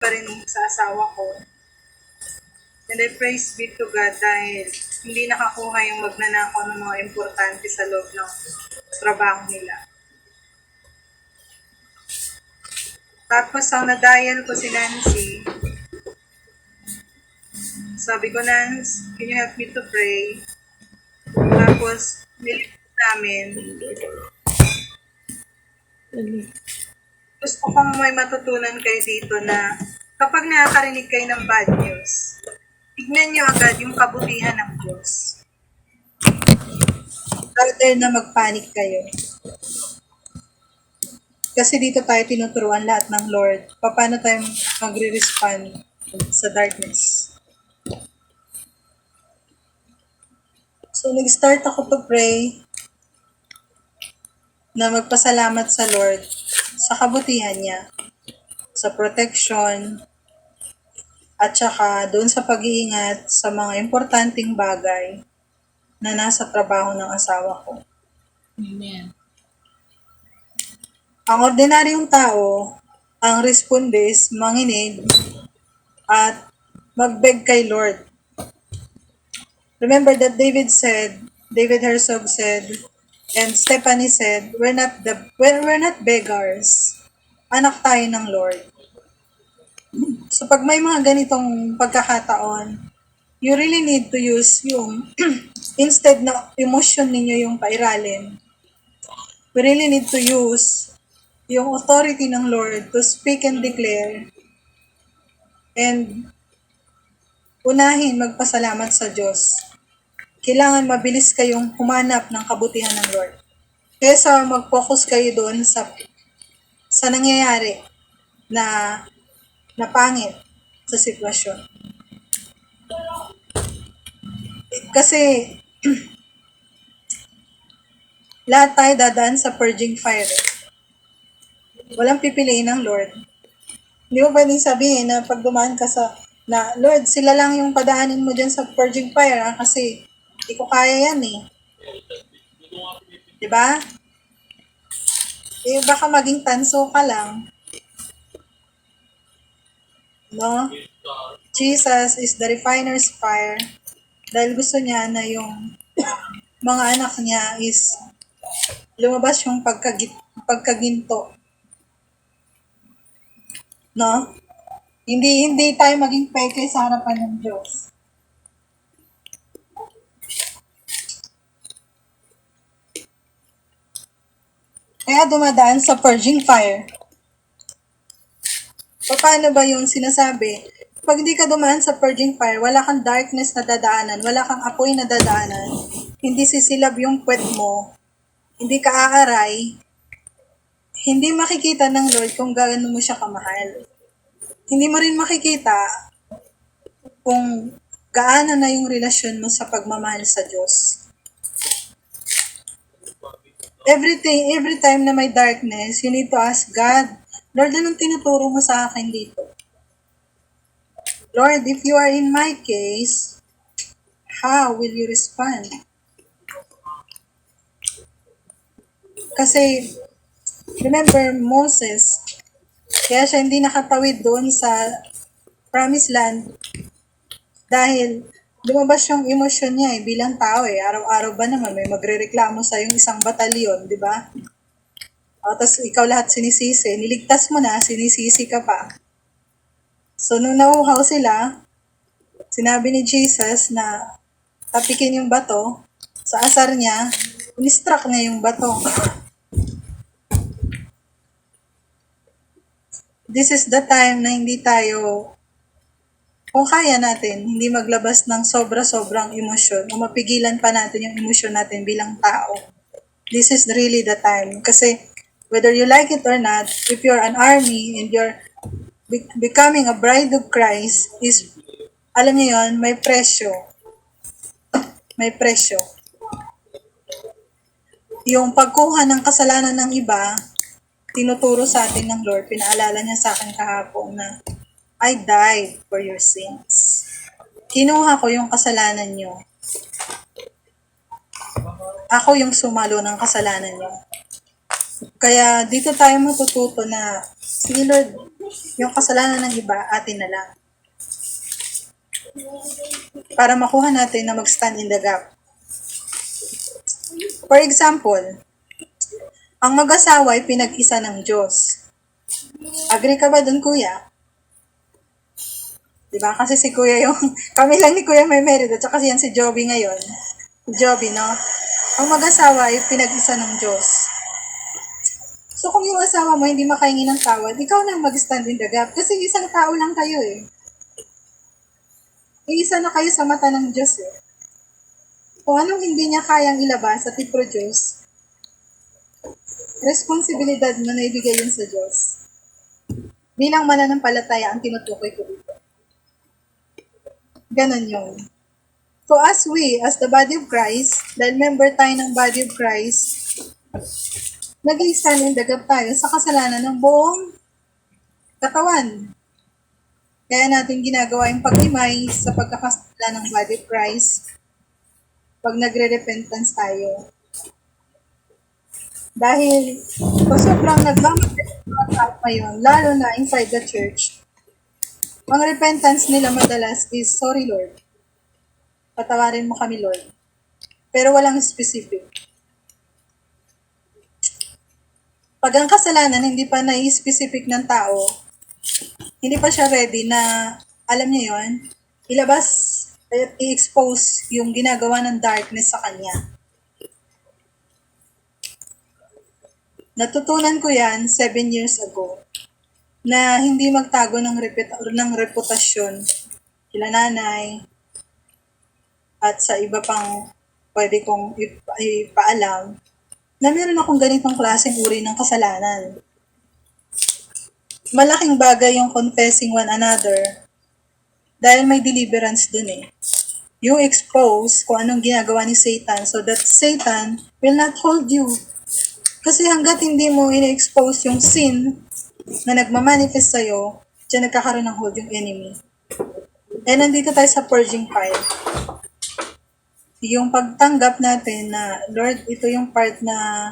pa rin sa asawa ko. And I praise be to God dahil hindi nakakuha yung magnanakaw ng mga importante sa loob ng trabaho nila. Tapos, ang na-dial ko si Nancy, sabi ko, Nance, can you help me to pray? Tapos, nilip namin, gusto kong may matutunan kayo dito na kapag nakakarinig kayo ng bad news, tignan nyo agad yung kabutihan ng Diyos. Rather na magpanik kayo. Kasi dito tayo tinuturuan lahat ng Lord. Paano tayo magre-respond sa darkness. So, nag-start ako to pray na magpasalamat sa Lord sa kabutihan niya, sa protection, at saka doon sa pag-iingat sa mga importanteng bagay na nasa trabaho ng asawa ko. Amen. Ang ordinaryong tao, ang responde is manginig at magbeg kay Lord. Remember that David Herzog said, and Stephanie said, we're not beggars. Anak tayo ng Lord. So pag may mga ganitong pagkakataon, you really need to use yung, instead na emotion ninyo yung pairalin, we really need to use yung authority ng Lord to speak and declare and unahin magpasalamat sa Diyos. Kailangan mabilis kayong humanap ng kabutihan ng Lord. Kaysa mag-focus kayo doon sa nangyayari na pangit sa sitwasyon. Kasi lahat tayo dadaan sa purging fire. Walang pipiliin ng Lord. Hindi mo pwedeng sabihin na pag dumaan ka na Lord, sila lang yung padaanin mo dyan sa purging fire kasi hindi ko kaya yan eh. Diba? Eh, baka maging tanso ka lang. No? Jesus is the refiner's fire dahil gusto niya na yung mga anak niya is lumabas yung pagkaginto. No? Hindi tayo maging peke sa harapan ng Diyos. Kaya dumadaan sa purging fire. Paano ba yung sinasabi? Pag hindi ka dumaan sa purging fire, wala kang darkness na dadaanan, wala kang apoy na dadaanan, hindi sisilab yung puwet mo, hindi ka aaray, hindi makikita ng Lord kung gaano mo siya kamahal. Hindi mo rin makikita kung gaano na yung relasyon mo sa pagmamahal sa Diyos. Every time na may darkness, you need to ask God, Lord, anong tinuturo mo sa akin dito? Lord, if you are in my case, how will you respond? Kasi, remember, Moses, kaya siya hindi nakatawid doon sa promised land dahil lumabas yung emosyon niya bilang tao Araw-araw ba naman may magrereklamo sa yung isang batalyon, di ba? Tapos ikaw lahat sinisisi. Niligtas mo na, sinisisi ka pa. So, nung nauhaw sila, sinabi ni Jesus na tapikin yung bato. Sa asar niya, unistruck niya yung bato. This is the time na hindi tayo, kung kaya natin, hindi maglabas ng sobra-sobrang emosyon o mapigilan pa natin yung emosyon natin bilang tao. This is really the time. Kasi, whether you like it or not, if you're an army and you're becoming a bride of Christ, is, alam niyo yun, may presyo. May presyo. Yung pagkuha ng kasalanan ng iba, tinuturo sa atin ng Lord, pinaalala niya sa akin kahapon na, I died for your sins. Kinuha ko yung kasalanan niyo. Ako yung sumalo ng kasalanan niyo. Kaya dito tayo matututo na Sige Lord, yung kasalanan ng iba, atin na lang. Para makuha natin na mag-stand in the gap. For example, ang mag-asawa ay pinag-isa ng Diyos. Agree ka ba dun, kuya? Diba? Kasi si kuya yung, kami lang ni kuya may merit, at saka yan si Joby ngayon. Si Joby, no? Ang mag-asawa ay pinag-isa ng Diyos. So, kung yung asawa mo hindi makahingi ng tawad, ikaw na mag-stand in the gap. Kasi isang tao lang kayo eh. Iisa na kayo sa mata ng Diyos eh. Kung anong hindi niya kayang ilabas at i-produce, responsibilidad mo na ibigay yun sa Diyos. Bilang mananampalataya ang tinutukoy ko dito. Ganon yun. So as we, as the body of Christ, dahil member tayo ng body of Christ, nag-stand in the gap tayo sa kasalanan ng buong katawan. Kaya natin ginagawa yung pag-imay sa pagkakasala ng body of Christ pag nagre-repentance tayo. Dahil kung sobrang nagmamagal ang tao ngayon, lalo na inside the church, ang repentance nila madalas is, sorry Lord, patawarin mo kami Lord. Pero walang specific. Pag ang kasalanan hindi pa na-specific ng tao, hindi pa siya ready na, alam niya yon, ilabas at i-expose yung ginagawa ng darkness sa kanya. Natutunan ko yan 7 years ago na hindi magtago ng reputasyon kila nanay at sa iba pang pwede kong ipaalam na meron akong ganitong klaseng uri ng kasalanan. Malaking bagay yung confessing one another dahil may deliverance dun eh. You expose kung anong ginagawa ni Satan so that Satan will not hold you. Kasi hanggat hindi mo ina-expose yung sin na nagmamanifest sa'yo, dyan nagkakaroon ng hold yung enemy. Eh, nandito tayo sa purging fire. Yung pagtanggap natin na, Lord, ito yung part na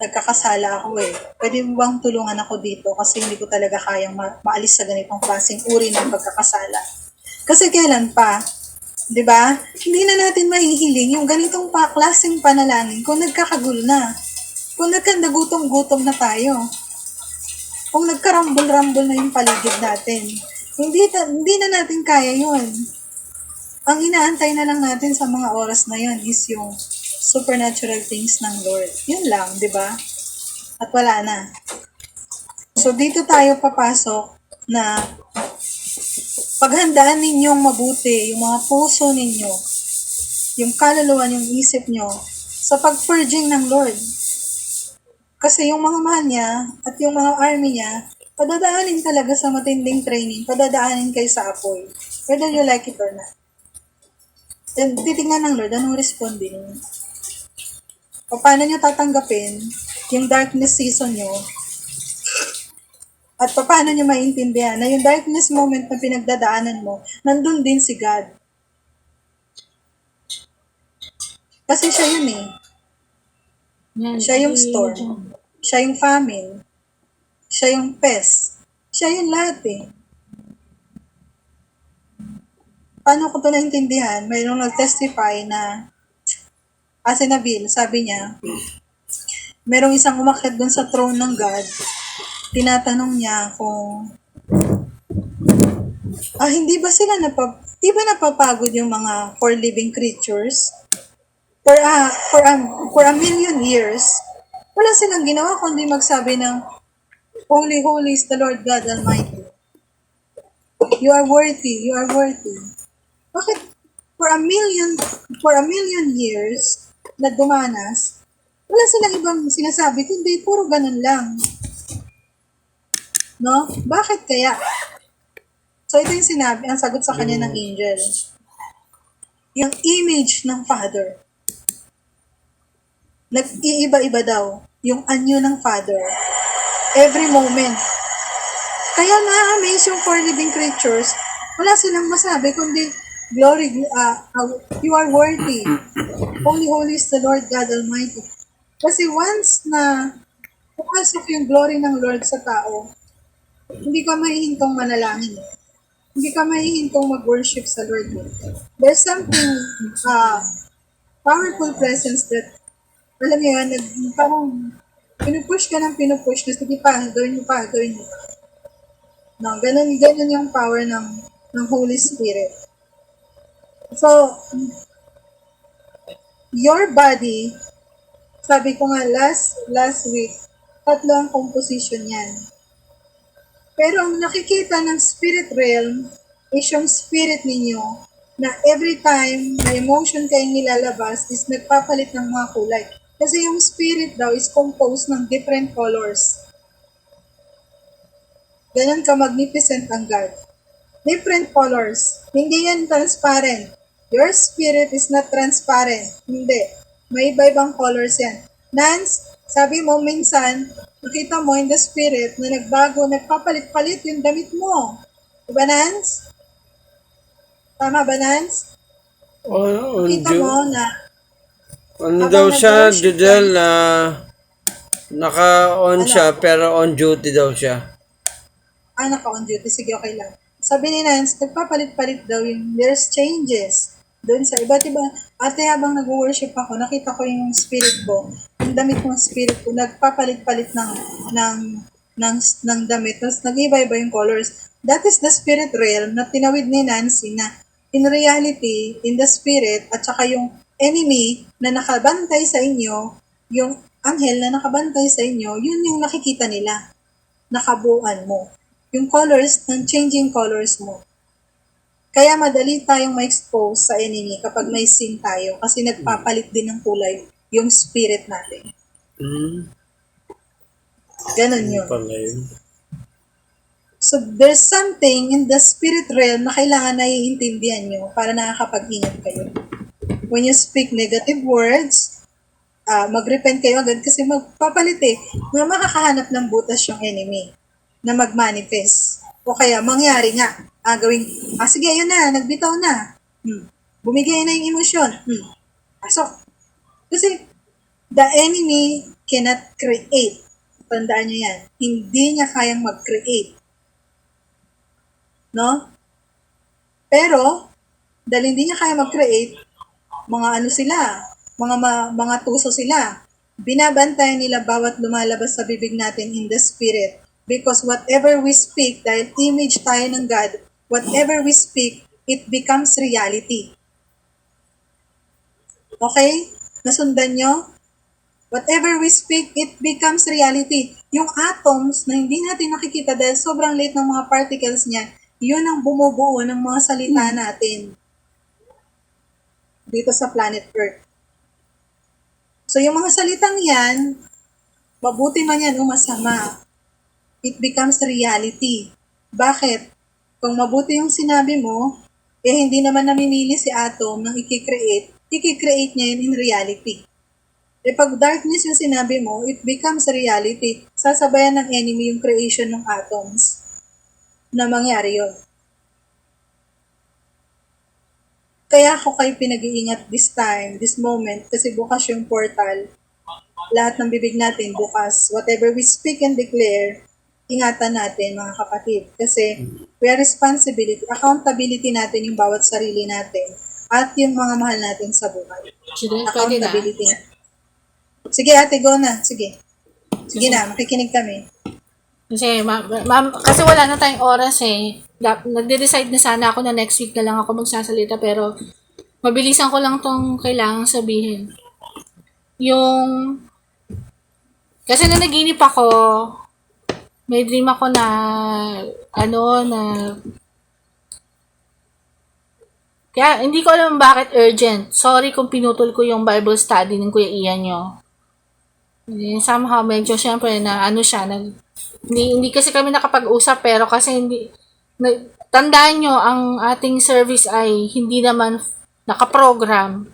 nagkakasala ako eh. Pwede mo bang tulungan ako dito kasi hindi ko talaga kayang maalis sa ganitong klaseng uri ng pagkakasala. Kasi kailan pa, di ba? Hindi na natin mahihiling yung ganitong klaseng panalangin kung nagkakagulo na. Kung nagkandagutom-gutom na tayo. Kung nagkarambol-rambol na yung paligid natin. Hindi na natin kaya yun. Ang inaantay na lang natin sa mga oras na yun is yung supernatural things ng Lord. Yun lang, di ba? At wala na. So, dito tayo papasok na paghandaan ninyong mabuti yung mga puso ninyo, yung kaluluwa, yung isip nyo, sa pag-purging ng Lord. Kasi yung mga mahal niya at yung mga army niya, padadaanin talaga sa matinding training, padadaanin kayo sa apoy. Whether you like it or not. And titignan ng Lord, anong respond din? O paano nyo tatanggapin yung darkness season nyo? At paano nyo maintindihan na yung darkness moment na pinagdadaanan mo, nandun din si God. Kasi siya yun eh. Siya yung storm. Siya yung famine. Siya yung pest. Siya yung lahat eh. Paano ko ito naintindihan? Mayroong nag-testify na si Nabil, sabi niya, merong isang umakyat dun sa throne ng God, tinatanong niya kung hindi ba sila di ba napapagod yung mga four living creatures? For a million years, wala silang ginawa kundi magsabi ng Holy, holy is the Lord God Almighty. You are worthy, you are worthy. Bakit for a million years na dumanas, wala silang ibang sinasabi kundi puro ganun lang. No? Bakit kaya? So ito yung sinabi, ang sagot sa kanya ng angel. Yung image ng Father. Nag-iiba-iba daw yung anyo ng Father every moment. Kaya na-amaze yung four living creatures, wala silang masabi kundi glory, you are worthy. Holy, holy is the Lord God Almighty. Kasi once Papasok yung glory ng Lord sa tao, hindi ka mahihintong manalangin. Hindi ka mahihintong mag-worship sa Lord. There's something powerful presence that, alam mo yun, parang pinupush ka ng pinupush na sige pa, gawin mo pa, gawin mo pa. No, ganun yung power ng Holy Spirit. So, your body, sabi ko nga last week, 3 ang composition yan. Pero ang nakikita ng spirit realm is yung spirit ninyo na every time na emotion kayong nilalabas is nagpapalit ng mga kulay. Kasi yung spirit daw is composed ng different colors. Ganun ka magnificent ang God. Different colors. Hindi yan transparent. Your spirit is not transparent. Hindi. May iba-ibang colors yan. Nance, sabi mo minsan, nakita mo in the spirit na nagbago, nagpapalit-palit yung damit mo. Diba, Nance? Tama ba, Nance? Nakita mo na Ano habang daw siya, nag-worship Judel, na naka-on Ano? siya, pero on duty daw siya. naka-on duty. Sige, okay lang. Sabi ni Nance, nagpapalit-palit daw yung there's changes. Doon sa iba't iba. Ate, habang nag-worship ako, nakita ko yung spirit ko. Yung damit ng spirit ko, nagpapalit-palit ng damit. Tapos nag-iba-iba yung colors. That is the spirit realm na tinawid ni Nancy na in reality, in the spirit, at saka yung enemy na nakabantay sa inyo, yung anghel na nakabantay sa inyo, yun yung nakikita nila. Nakabuuan mo. Yung colors, ng changing colors mo. Kaya madali tayong ma-expose sa enemy kapag may sin tayo kasi nagpapalit din ng kulay yung spirit natin. Ganon yun. Pala yun. So, there's something in the spirit realm na kailangan naiintindihan nyo para nakakapag-ingat kayo. When you speak negative words, mag-repent kayo agad kasi magpapalit na makakahanap ng butas yung enemy na mag-manifest. O kaya, mangyari nga, sige, yun na, nagbitaw na. Bumigay na yung emosyon. Pasok. Kasi, the enemy cannot create. Tandaan nyo yan. Hindi niya kayang mag-create. No? Pero, dahil hindi niya kaya mag-create, mga ano sila, mga tuso sila. Binabantayan nila bawat lumalabas sa bibig natin in the spirit. Because whatever we speak, dahil image tayo ng God, whatever we speak, it becomes reality. Okay? Nasundan nyo? Whatever we speak, it becomes reality. Yung atoms na hindi natin nakikita dahil sobrang liit ng mga particles niya, yun ang bumubuo ng mga salita natin dito sa planet Earth. So, yung mga salitang yan, mabuti man yan o masama, it becomes reality. Bakit? Kung mabuti yung sinabi mo, hindi naman namimili si atom ng i-create niya yun in reality. Pag darkness yung sinabi mo, it becomes reality. Sasabayan ng enemy yung creation ng atoms na mangyari yun. Kaya ako kayo pinag-iingat this time, this moment, kasi bukas yung portal. Lahat ng bibig natin bukas. Whatever we speak and declare, ingatan natin mga kapatid. Kasi we are accountability natin yung bawat sarili natin at yung mga mahal natin sa buhay. Accountability natin. Sige ate, go na. Sige. Sige na, makikinig kami. Kasi, kasi wala na tayong oras eh. Nagde-decide na sana ako na next week na lang ako magsasalita pero mabilisan ko lang tong kailangang sabihin. Kasi na naginip ako, may dream ako na, kaya hindi ko alam bakit urgent. Sorry kung pinutol ko yung Bible study ng Kuya Ian nyo. Somehow, medyo syempre na hindi kasi kami nakapag-usap pero kasi tandaan nyo, ang ating service ay hindi naman nakaprogram.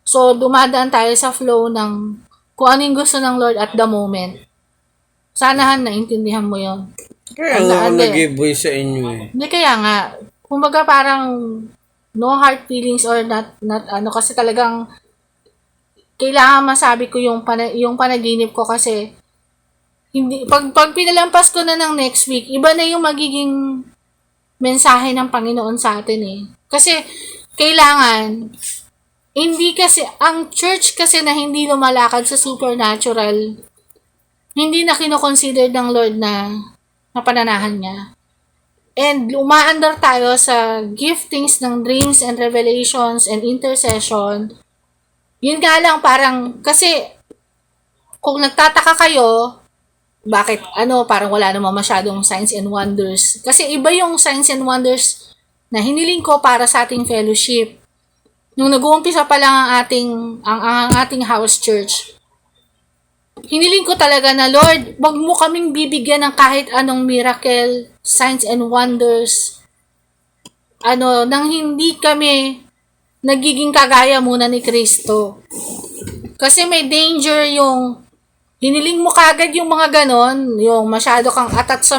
So, dumadaan tayo sa flow ng kung ano yung gusto ng Lord at the moment. Sanahan naintindihan mo yon. Kaya nga ako nag-giveaway sa inyo eh. Hindi kaya nga. Kumbaga parang no hard feelings or not kasi talagang kailangan masabi ko yung panaginip ko kasi hindi, pag pinalampas ko na ng next week, iba na yung magiging mensahe ng Panginoon sa atin eh. Kasi, kailangan, hindi kasi, ang church kasi na hindi lumalakad sa supernatural, hindi na kinoconsider ng Lord na pananahan niya. And umaandar tayo sa giftings ng dreams and revelations and intercession. Yun nga lang parang, kasi kung nagtataka kayo, bakit parang wala namang masyadong signs and wonders. Kasi iba yung signs and wonders na hiniling ko para sa ating fellowship. Nung nag-uumpisa pa lang ang ating house church, hiniling ko talaga na, Lord, wag mo kaming bibigyan ng kahit anong miracle, signs and wonders. Nang hindi kami nagiging kagaya muna ni Kristo. Kasi may danger yung hiniling mo kagad yung mga ganon, yung masyado kang atat sa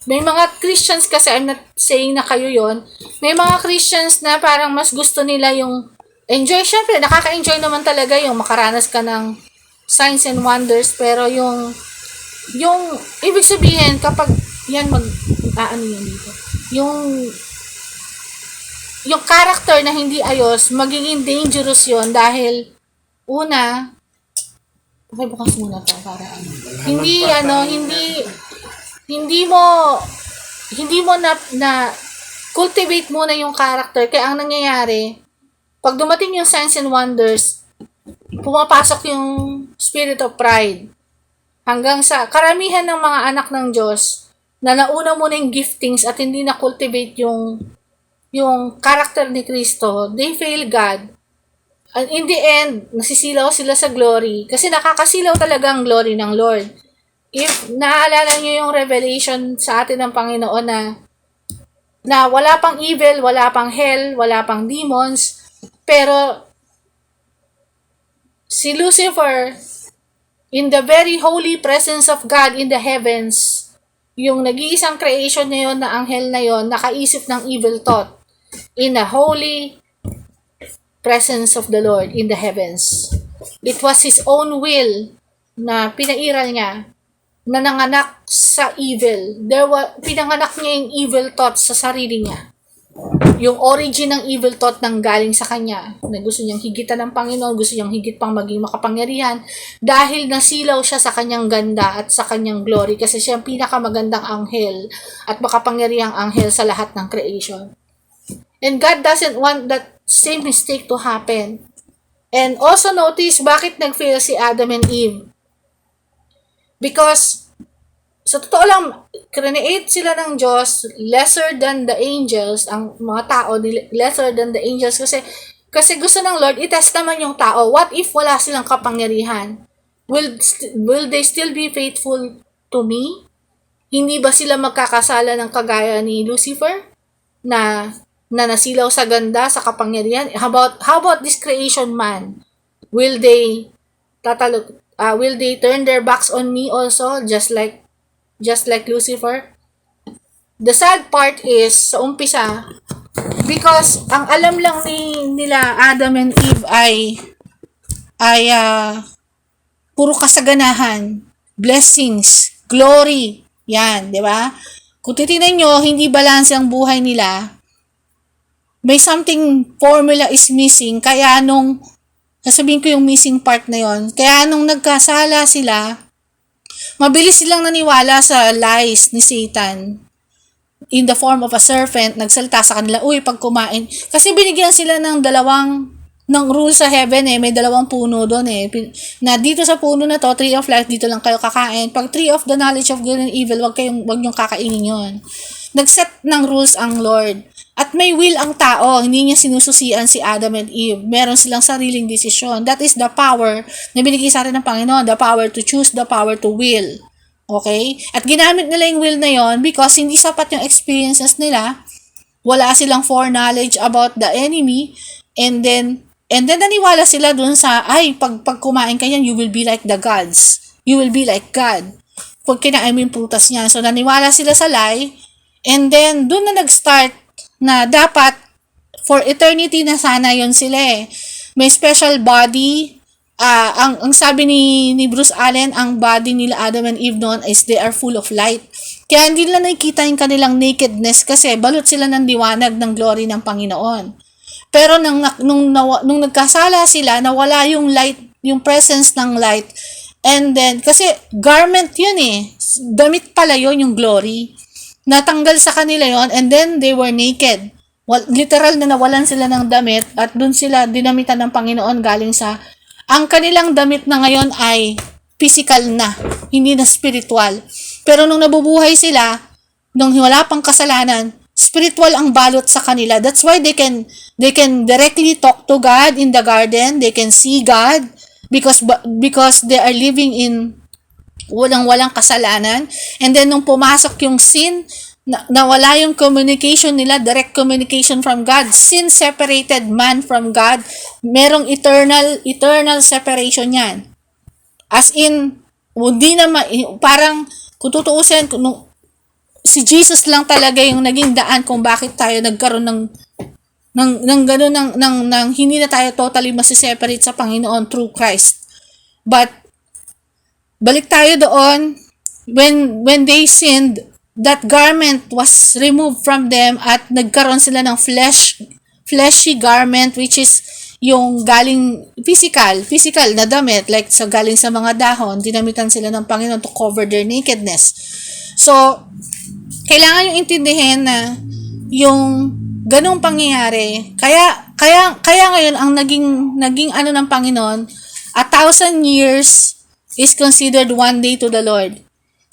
may mga Christians kasi, I'm not saying na kayo yon, may mga Christians na parang mas gusto nila yung enjoy. Syempre, nakaka-enjoy naman talaga yung makaranas ka ng signs and wonders, pero yung ibig sabihin, kapag yan yan dito, yung character na hindi ayos, magiging dangerous yon dahil, una, okay, bukas muna to para hindi mo na cultivate muna yung character. Kaya ang nangyayari, pag dumating yung signs and wonders, pumapasok yung spirit of pride. Hanggang sa karamihan ng mga anak ng Diyos na nauna muna yung giftings at hindi na cultivate yung character ni Kristo, they fail God. And in the end, nasisilaw sila sa glory. Kasi nakakasilaw talaga ang glory ng Lord. If naaalala nyo yung revelation sa atin ng Panginoon na wala pang evil, wala pang hell, wala pang demons, pero si Lucifer, in the very holy presence of God in the heavens, yung nag-iisang creation na yun, na anghel na yun, nakaisip ng evil thought in the holy presence of the Lord in the heavens. It was His own will na pinairal niya na nanganak sa evil. Pinanganak niya yung evil thoughts sa sarili niya. Yung origin ng evil thought nang galing sa kanya, na gusto niyang higitan ng Panginoon, gusto niyang higit pang maging makapangyarihan dahil nasilaw siya sa kanyang ganda at sa kanyang glory kasi siya ang pinakamagandang anghel at makapangyarihang anghel sa lahat ng creation. And God doesn't want that same mistake to happen. And also notice bakit nag-fail si Adam and Eve. Because sa totoo lang, create sila ng Diyos lesser than the angels, ang mga tao lesser than the angels kasi gusto ng Lord i-test naman yung tao. What if wala silang kapangyarihan? Will they still be faithful to me? Hindi ba sila magkakasala ng kagaya ni Lucifer na nasilaw sa ganda, sa kapangyarihan? How about this creation man? Will they turn their backs on me also, just like Lucifer? The sad part is, sa umpisa, because ang alam lang nila Adam and Eve ay puro kasaganahan, blessings, glory, yan, di ba? Kung titignan nyo, hindi balance ang buhay nila, may something formula is missing, kaya sasabihin ko yung missing part na yon, kaya nung nagkasala sila, mabilis silang naniwala sa lies ni Satan in the form of a serpent, nagsalita sa kanila, uy, pag kumain, kasi binigyan sila ng rule sa heaven may 2 puno doon na dito sa puno na to, tree of life, dito lang kayo kakain. Pag tree of the knowledge of good and evil, wag niyong kakainin yon. Nag-set ng rules ang Lord. At may will ang tao, hindi niya sinususian si Adam and Eve. Meron silang sariling desisyon. That is the power na binigay sa atin ng Panginoon. The power to choose, the power to will. Okay? At ginamit nila yung will na yon because hindi sapat yung experiences nila. Wala silang foreknowledge about the enemy. And then naniwala sila dun sa, pag kumain ka yan, you will be like the gods. You will be like God. Pag kinain mo yung prutas niya. So, naniwala sila sa lie. And then, dun na nag-start na dapat for eternity na sana yon sila May special body, ang sabi ni Bruce Allen, ang body nila Adam and Eve noon is they are full of light. Kaya hindi nila nakikita yung kanilang nakedness kasi balot sila ng liwanag ng glory ng Panginoon. Pero nung nagkasala sila, nawala yung light, yung presence ng light. And then, kasi garment yun eh. Damit pala yun, yung glory. Natanggal sa kanila yon, and then they were naked. Literal na nawalan sila ng damit at dun sila dinamitan ng Panginoon galing sa ang kanilang damit na ngayon ay physical na, hindi na spiritual. Pero nung nabubuhay sila, nung wala pang kasalanan, spiritual ang balot sa kanila. That's why they can directly talk to God in the garden. They can see God because they are living in walang kasalanan. And then nung pumasok yung sin, nawala yung communication nila, direct communication from God. Sin separated man from God. Merong eternal separation yan. As in, hindi na parang kung tutuusin, si Jesus lang talaga yung naging daan kung bakit tayo nagkaroon ng gano'n, ng hindi na tayo totally masiseparate sa Panginoon through Christ. But, balik tayo doon, when they sinned, that garment was removed from them at nagkaroon sila ng fleshy garment, which is yung galing physical na damit, like galing sa mga dahon, dinamitan sila ng Panginoon to cover their nakedness. So, kailangan yung intindihin na yung ganung pangyayari, kaya ngayon ang naging ano ng Panginoon, 1,000 years is considered one day to the Lord.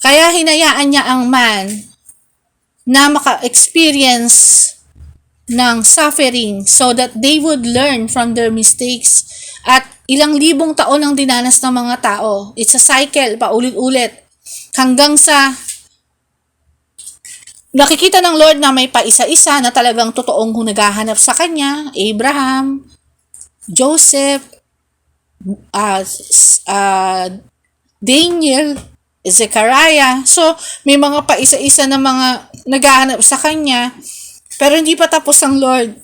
Kaya hinayaan niya ang man na maka-experience ng suffering so that they would learn from their mistakes. At ilang libong taon ang dinanas ng mga tao. It's a cycle, paulit-ulit. Hanggang sa nakikita ng Lord na may paisa-isa na talagang totoong naghahanap sa Kanya. Abraham, Joseph, Daniel, Zechariah. So, may mga paisa-isa na mga naghahanap sa Kanya. Pero hindi pa tapos ang Lord.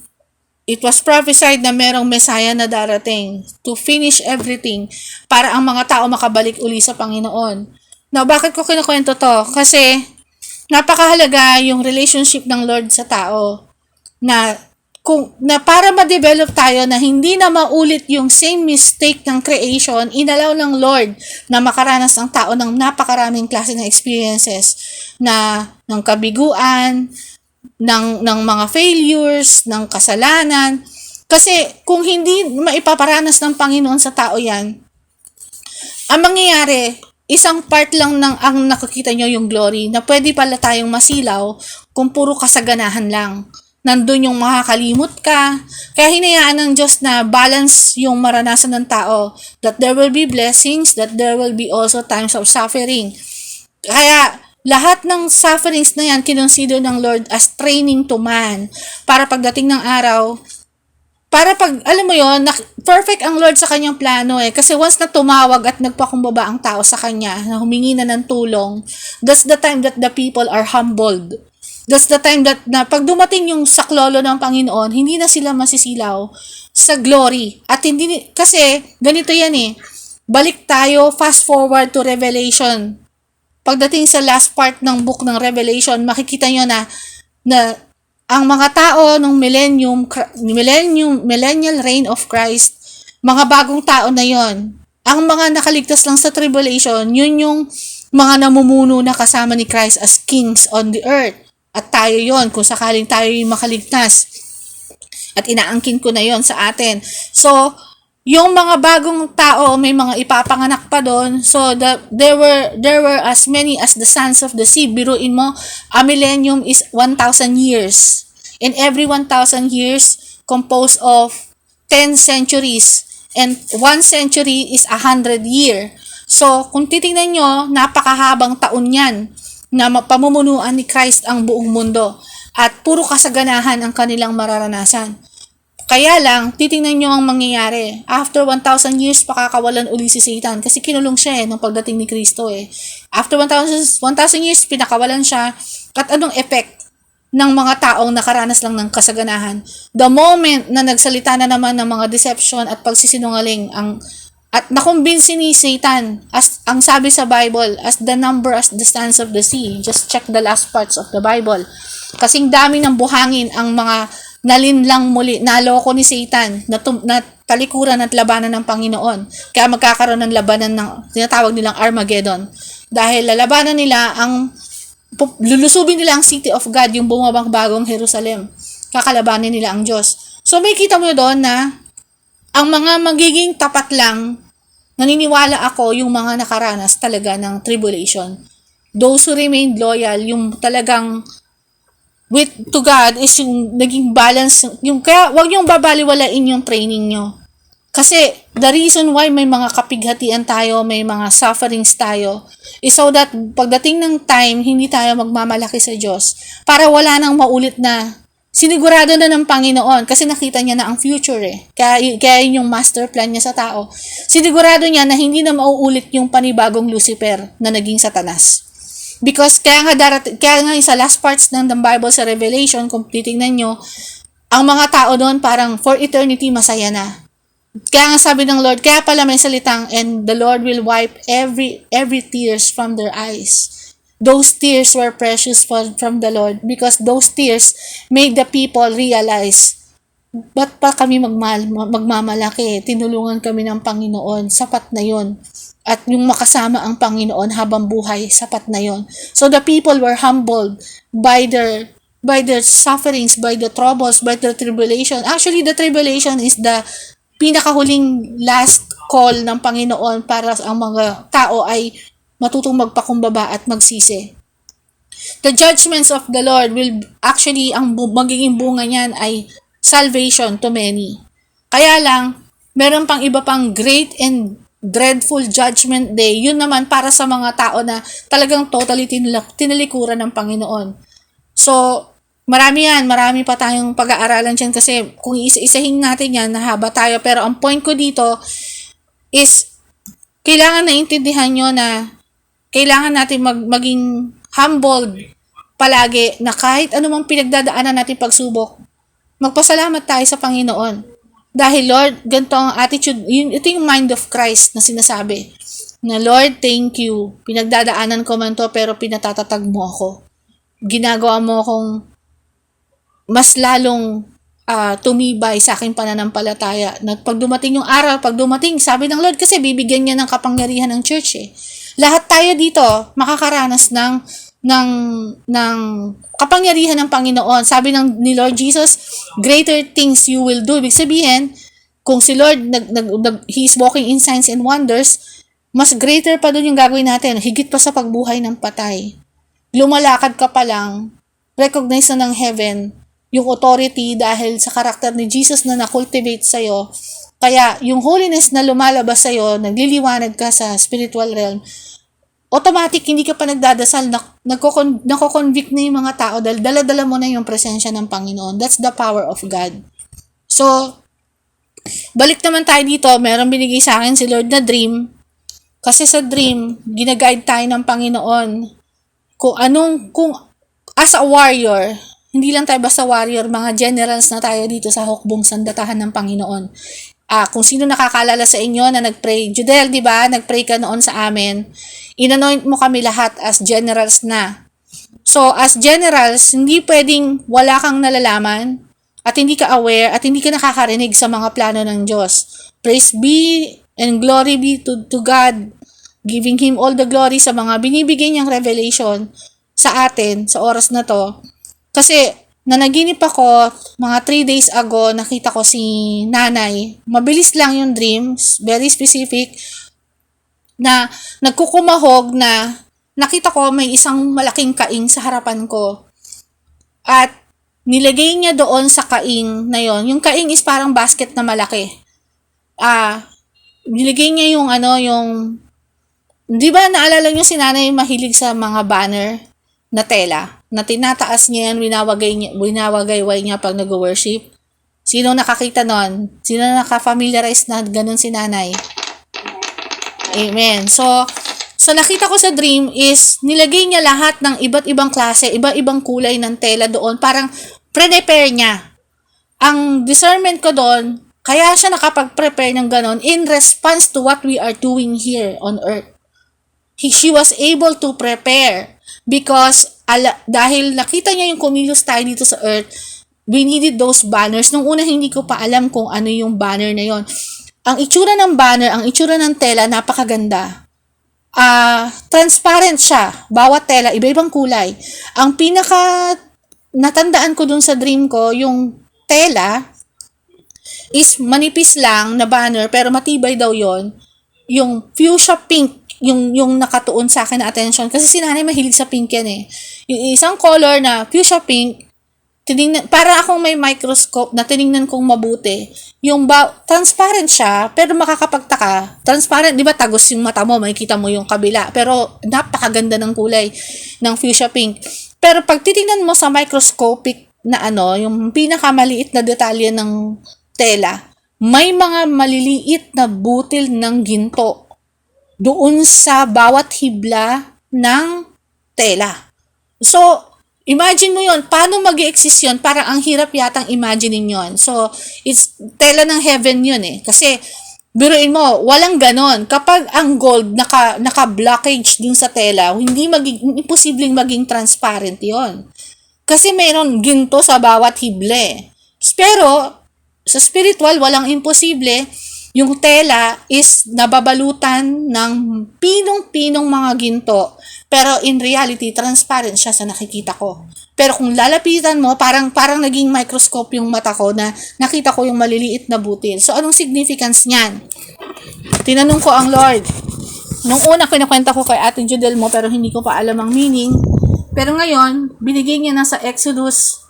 It was prophesied na merong Messiah na darating to finish everything para ang mga tao makabalik uli sa Panginoon. Now, bakit ko kinukwento to? Kasi, napakahalaga yung relationship ng Lord sa tao na para ma-develop tayo na hindi na maulit yung same mistake ng creation, inalaw ng Lord na makaranas ang tao ng napakaraming klase ng experiences ng kabiguan, ng mga failures, ng kasalanan. Kasi kung hindi maipaparanas ng Panginoon sa tao yan, ang mangyayari, isang part lang ang nakikita nyo yung glory na pwede pala tayong masilaw kung puro kasaganahan lang. Nandun yung makakalimot ka. Kaya hinayaan ng Diyos na balance yung maranasan ng tao. That there will be blessings, that there will be also times of suffering. Kaya lahat ng sufferings na yan, kinonsider ng Lord as training to man. Para pagdating ng araw, alam mo yon, perfect ang Lord sa kanyang plano eh. Kasi once na tumawag at nagpakumbaba ang tao sa kanya, na humingi na ng tulong, that's the time that the people are humbled. That's the time that na pag dumating yung saklolo ng Panginoon, hindi na sila masisilaw sa glory. At hindi, kasi ganito yan eh. Balik tayo, fast forward to Revelation. Pagdating sa last part ng book ng Revelation, makikita nyo na ang mga tao ng millennial reign of Christ, mga bagong tao na yon. Ang mga nakaligtas lang sa tribulation, yun yung mga namumuno na kasama ni Christ as kings on the earth. At tayo yon kung sakaling tayo yung makaligtas. At inaangkin ko na yon sa atin. So, yung mga bagong tao, may mga ipapanganak pa doon. So, there were as many as the sons of the sea. Biruin mo, a millennium is 1,000 years. And every 1,000 years composed of 10 centuries. And 1 century is 100 year. So, kung titingnan nyo, napakahabang taon yan na pamumunuan ni Christ ang buong mundo. At puro kasaganahan ang kanilang mararanasan. Kaya lang, titingnan nyo ang mangyayari. After 1,000 years, pakakawalan uli si Satan. Kasi kinulong siya nung pagdating ni Kristo eh. After 1,000 years, pinakawalan siya. At anong effect ng mga taong nakaranas lang ng kasaganahan? The moment na nagsalita na naman ng mga deception at pagsisinungaling At nakumbinsi ni Satan, as ang sabi sa Bible, as the number as the sands of the sea. Just check the last parts of the Bible. Kasing dami ng buhangin ang mga nalinlang muli, naloko ni Satan, na talikuran at labanan ng Panginoon. Kaya magkakaroon ng labanan ng tinatawag nilang Armageddon. Dahil lalabanan nila lulusubin nila ang city of God, yung bumabang bagong Jerusalem. Kakalabanin nila ang Diyos. So may kita mo doon na ang mga magiging tapat lang, naniniwala ako yung mga nakaranas talaga ng tribulation. Those who remained loyal, yung talagang to God is yung naging balance. Kaya wag niyong babaliwalain yung training nyo. Kasi the reason why may mga kapighatian tayo, may mga sufferings tayo, is so that pagdating ng time, hindi tayo magmamalaki sa Diyos para wala nang maulit na sinigurado na ng Panginoon kasi nakita niya na ang future eh. Kaya yun yung master plan niya sa tao. Sinigurado niya na hindi na mauulit yung panibagong Lucifer na naging Satanas. Because kaya nga sa last parts ng Bible sa Revelation, kung titingnan nyo, ang mga tao doon parang for eternity masaya na. Kaya nga sabi ng Lord, kaya pala may salitang, and the Lord will wipe every tears from their eyes. Those tears were precious from the Lord because those tears made the people realize, ba't pa kami magmamalaki? Tinulungan kami ng Panginoon, sapat na yon. At yung makasama ang Panginoon habang buhay, sapat na yon. So the people were humbled by their sufferings, by the troubles, by the tribulation. Actually, the tribulation is the pinakahuling last call ng Panginoon para ang mga tao ay matutong magpakumbaba at magsisi. The judgments of the Lord will actually, ang magiging bunga niyan ay salvation to many. Kaya lang, meron pang iba pang great and dreadful judgment day. Yun naman para sa mga tao na talagang totally tinalikuran ng Panginoon. So, marami pa tayong pag-aaralan dyan kasi kung isa-isahin natin yan, nahaba tayo. Pero ang point ko dito is, kailangan naintindihan nyo na kailangan natin maging humbled palagi na kahit anumang pinagdadaanan natin pagsubok, magpasalamat tayo sa Panginoon. Dahil Lord, ganito ang attitude, ito yung mind of Christ na sinasabi. Na Lord, thank you. Pinagdadaanan ko man to pero pinatatatag mo ako. Ginagawa mo akong mas lalong tumibay sa aking pananampalataya. Na pag dumating yung araw, sabi ng Lord kasi bibigyan niya ng kapangyarihan ng church eh. Lahat tayo dito makakaranas ng kapangyarihan ng Panginoon. Sabi ni Lord Jesus, greater things you will do. Ibig sabihin, kung si Lord He's walking in signs and wonders, mas greater pa doon yung gagawin natin. Higit pa sa pagbuhay ng patay. Lumalakad ka pa lang, recognize na ng heaven yung authority dahil sa karakter ni Jesus na na-cultivate sa'yo. Kaya yung holiness na lumalabas sa'yo, nagliliwanag ka sa spiritual realm, automatic, hindi ka pa nagdadasal, nako-convict na yung mga tao dahil dala-dala mo na yung presensya ng Panginoon. That's the power of God. So, balik naman tayo dito, meron binigay sa akin si Lord na dream. Kasi sa dream, ginaguide tayo ng Panginoon. Kung as a warrior, hindi lang tayo basta warrior, mga generals na tayo dito sa hukbong sandatahan ng Panginoon. Kung sino nakakaalala sa inyo na nagpray, Judel, di ba? Nagpray ka noon sa amin. Inanoint mo kami lahat as generals na. So, as generals, hindi pwedeng wala kang nalalaman at hindi ka aware at hindi ka nakakarinig sa mga plano ng Diyos. Praise be and glory be to God, giving Him all the glory sa mga binibigay niyang revelation sa atin sa oras na to. Kasi, nanaginip ako, mga 3 days ago, nakita ko si nanay. Mabilis lang yung dreams, very specific, na nagkukumahog na nakita ko may isang malaking kaing sa harapan ko. At nilagay niya doon sa kaing na yon. Yung kaing is parang basket na malaki. Nilagay niya yung di ba naalala niyo si nanay mahilig sa mga banner na tela? Na tinataas niya yan, winawagayway niya pag nag-worship. Sino nakakita nun? Sino nakafamiliarize na ganun si nanay? Amen. So nakita ko sa dream is, nilagay niya lahat ng iba't ibang klase, iba-ibang kulay ng tela doon. Parang prepare niya. Ang discernment ko doon, Kaya siya nakapag-prepare ng ganon in response to what we are doing here on earth. She was able to prepare because dahil nakita niya yung kumilos tayo dito sa earth, we needed those banners. Nung una, hindi ko pa alam kung ano yung banner na yon. Ang itsura ng banner, ang itsura ng tela, napakaganda. Transparent siya. Bawat tela, iba-ibang kulay. Ang pinaka natandaan ko dun sa dream ko, yung tela is manipis lang na banner, pero matibay daw yon. Yung fuchsia pink, yung nakatuon sa akin na attention. Kasi si nanay mahilig sa pink yan eh. Yung isang color na fuchsia pink, para akong may microscope na tiningnan kong mabuti. Yung transparent siya, pero makakapagtaka. Transparent, di ba tagos yung mata mo, makikita mo yung kabila. Pero napakaganda ng kulay ng fuchsia pink. Pero pag titingnan mo sa microscopic na yung pinakamaliit na detalye ng tela, may mga maliliit na butil ng ginto doon sa bawat hibla ng tela. So, imagine mo yon, paano mag-i-exist yun? Parang ang hirap yatang imaginein yon. So, it's tela ng heaven yun eh. Kasi, biruin mo, walang ganon. Kapag ang gold naka-blockage dun sa tela, imposibleng maging transparent yon. Kasi mayroon ginto sa bawat hible. Pero, sa spiritual, walang imposible. Yung tela is nababalutan ng pinong-pinong mga ginto. Pero in reality, transparent siya sa nakikita ko. Pero kung lalapitan mo, parang naging microscope yung mata ko na nakita ko yung maliliit na butil. So, anong significance niyan? Tinanong ko ang Lord. Nung una, kinakwenta ko kay Ate Judel mo, pero hindi ko pa alam ang meaning. Pero ngayon, binigay niya na sa Exodus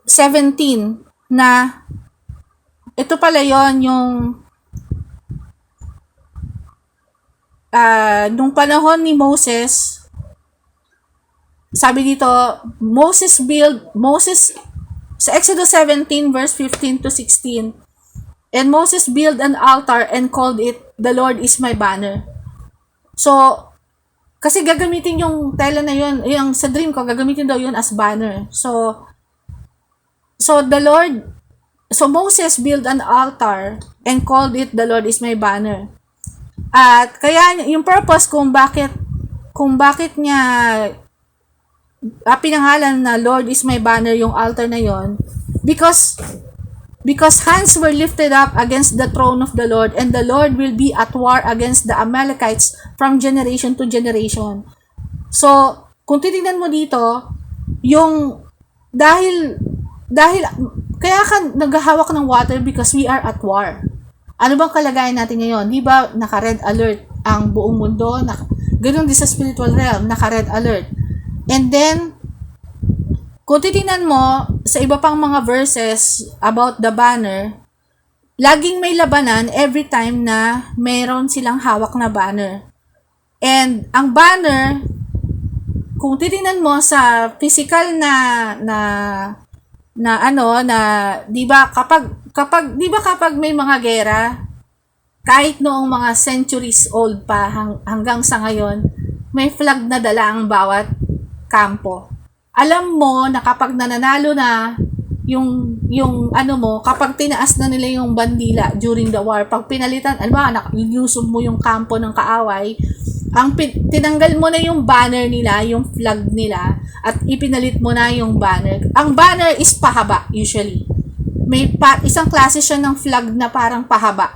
17 na ito pala yon yung nung panahon ni Moses, sabi dito, Moses sa Exodus 17 verse 15 to 16, and Moses built an altar and called it, "The Lord is my banner." So, kasi gagamitin yung tela na yun, yung sa dream ko, gagamitin daw yun as banner. So Moses built an altar and called it, "The Lord is my banner." At kaya yung purpose kung bakit niya pinangalan na Lord is my banner yung altar na yon, because hands were lifted up against the throne of the Lord, and the Lord will be at war against the Amalekites from generation to generation. So, kung titingnan mo dito, yung dahil kaya ka naghahawak ng water because we are at war. Ano bang kalagayan natin ngayon? Di ba naka-red alert ang buong mundo? Ganun din sa spiritual realm, naka-red alert. And then, kung titingnan mo sa iba pang mga verses about the banner, laging may labanan every time na mayroon silang hawak na banner. And ang banner, kung titingnan mo sa physical na di ba kapag may mga gera, kahit noong mga centuries old pa hanggang sa ngayon, may flag na dala ang bawat kampo. Alam mo na kapag nananalo na yung kapag tinaas na nila yung bandila during the war, pag pinalitan, ilusob mo yung kampo ng kaaway, tinanggal mo na yung banner nila, yung flag nila, at ipinalit mo na yung banner. Ang banner is pahaba, usually. May isang klase siya ng flag na parang pahaba.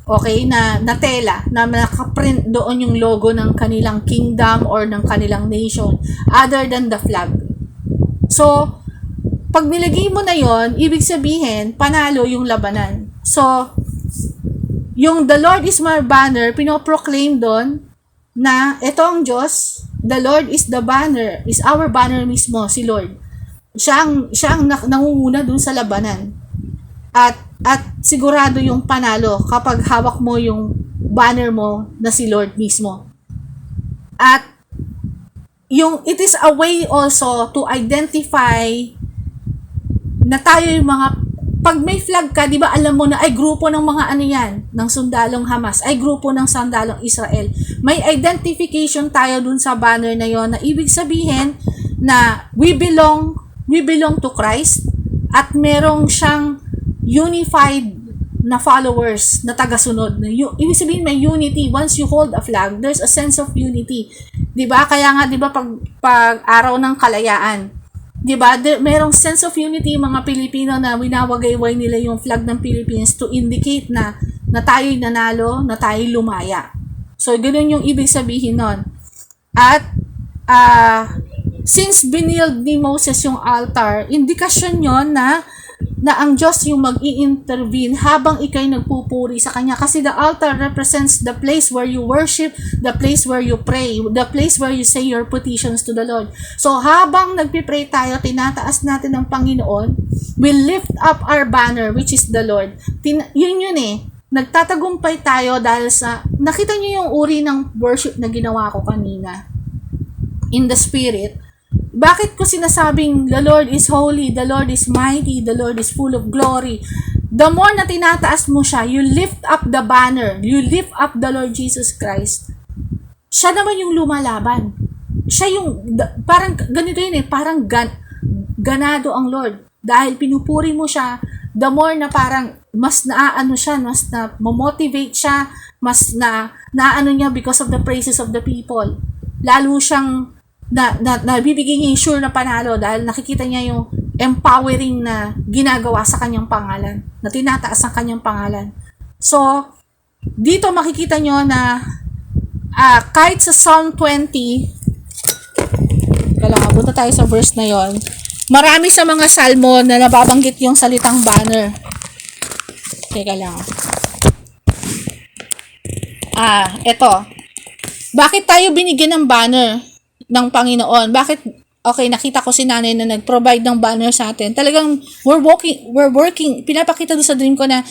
Okay? Na tela, na nakaprint doon yung logo ng kanilang kingdom or ng kanilang nation, other than the flag. So, pag nilagay mo na yon, ibig sabihin, panalo yung labanan. So, yung the Lord is my banner, pinoproclaim doon, na ito ang Diyos, the Lord is the banner, is our banner mismo, si Lord. Siya ang nangunguna dun sa labanan. At sigurado yung panalo kapag hawak mo yung banner mo na si Lord mismo. At it is a way also to identify na tayo yung mga, pag may flag ka, di ba alam mo na, ay grupo ng mga ng sundalong Hamas, ay grupo ng sundalong Israel. May identification tayo dun sa banner na yon, na ibig sabihin na we belong to Christ, at merong siyang unified na followers, na tagasunod. Ibig sabihin may unity. Once you hold a flag, there's a sense of unity. 'Di ba? Kaya nga 'di ba pag araw ng kalayaan, 'di ba? Merong sense of unity yung mga Pilipino na winawagayway nila yung flag ng Philippines to indicate na tayo'y nanalo, na tayo'y lumaya. So, ganoon yung ibig sabihin nun. At since binild ni Moses yung altar, indikasyon yon na ang Diyos yung mag-i-intervene habang ikay nagpupuri sa Kanya. Kasi the altar represents the place where you worship, the place where you pray, the place where you say your petitions to the Lord. So habang nagpipray tayo, tinataas natin ang Panginoon, we lift up our banner, which is the Lord. Yun eh. Nagtatagumpay tayo dahil sa, nakita niyo yung uri ng worship na ginawa ko kanina. In the Spirit. Bakit ko sinasabing the Lord is holy, the Lord is mighty, the Lord is full of glory? The more na tinataas mo siya, you lift up the banner, you lift up the Lord Jesus Christ. Siya naman yung lumalaban. Siya yung, parang ganito yun eh, parang ganado ang Lord. Dahil pinupuri mo siya, the more na parang mas naaano siya, mas na motivate siya, mas naano niya because of the praises of the people. Lalo siyang nabibigyan niya yung sure na panalo dahil nakikita niya yung empowering na ginagawa sa kanyang pangalan, na tinataas ang kanyang pangalan. So, dito makikita nyo na kahit sa Psalm 20, kailangan punta tayo sa verse na yon. Marami sa mga salmo na nababanggit yung salitang banner. Teka lang. Eto. Bakit tayo binigyan ng banner ng Panginoon? Bakit? Okay, nakita ko si nanay na nag-provide ng banner sa atin. Talagang, we're working, pinapakita doon sa dream ko na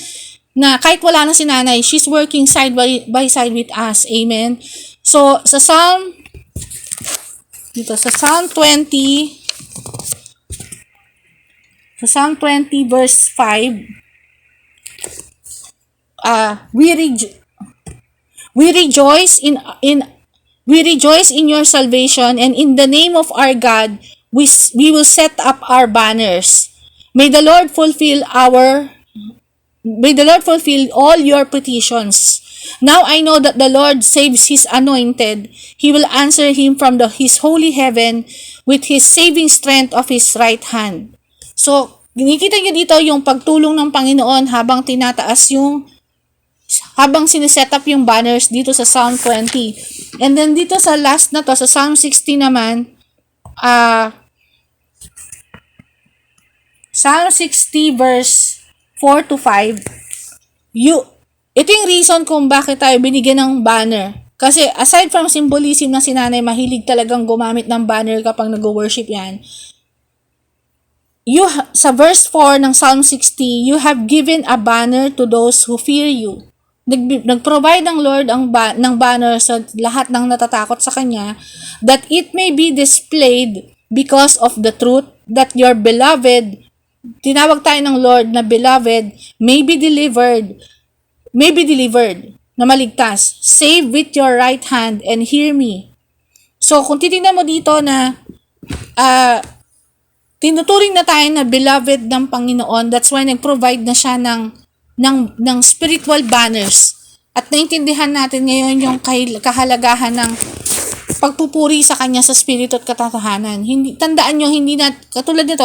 kahit wala na si nanay, she's working side by side with us. Amen? So, sa Psalm 20, verse 5, we rejoice in your salvation, and in the name of our God, we will set up our banners. May the Lord fulfill all your petitions. Now I know that the Lord saves His anointed. He will answer him from His holy heaven with His saving strength of His right hand. So, nakikita niyo dito yung pagtulong ng Panginoon habang siniset up yung banners dito sa Psalm 20. And then dito sa last na to, sa Psalm 60 naman, Psalm 60 verse 4 to 5, ito yung reason kung bakit tayo binigyan ng banner. Kasi aside from symbolism na si nanay, mahilig talagang gumamit ng banner kapag nag-worship yan. Sa verse 4 ng Psalm 60, you have given a banner to those who fear you. Nag-provide ng Lord ng banner sa lahat ng natatakot sa Kanya, that it may be displayed because of the truth, that your beloved, tinawag tayo ng Lord na beloved, may be delivered, na maligtas. Save with your right hand and hear me. So, kung titingnan mo dito na tinuturing na tayo na beloved ng Panginoon, that's why nag-provide na siya ng spiritual banners. At naintindihan natin ngayon yung kahalagahan ng pagpupuri sa Kanya sa spirito at katotohanan. Tandaan nyo, katulad nito,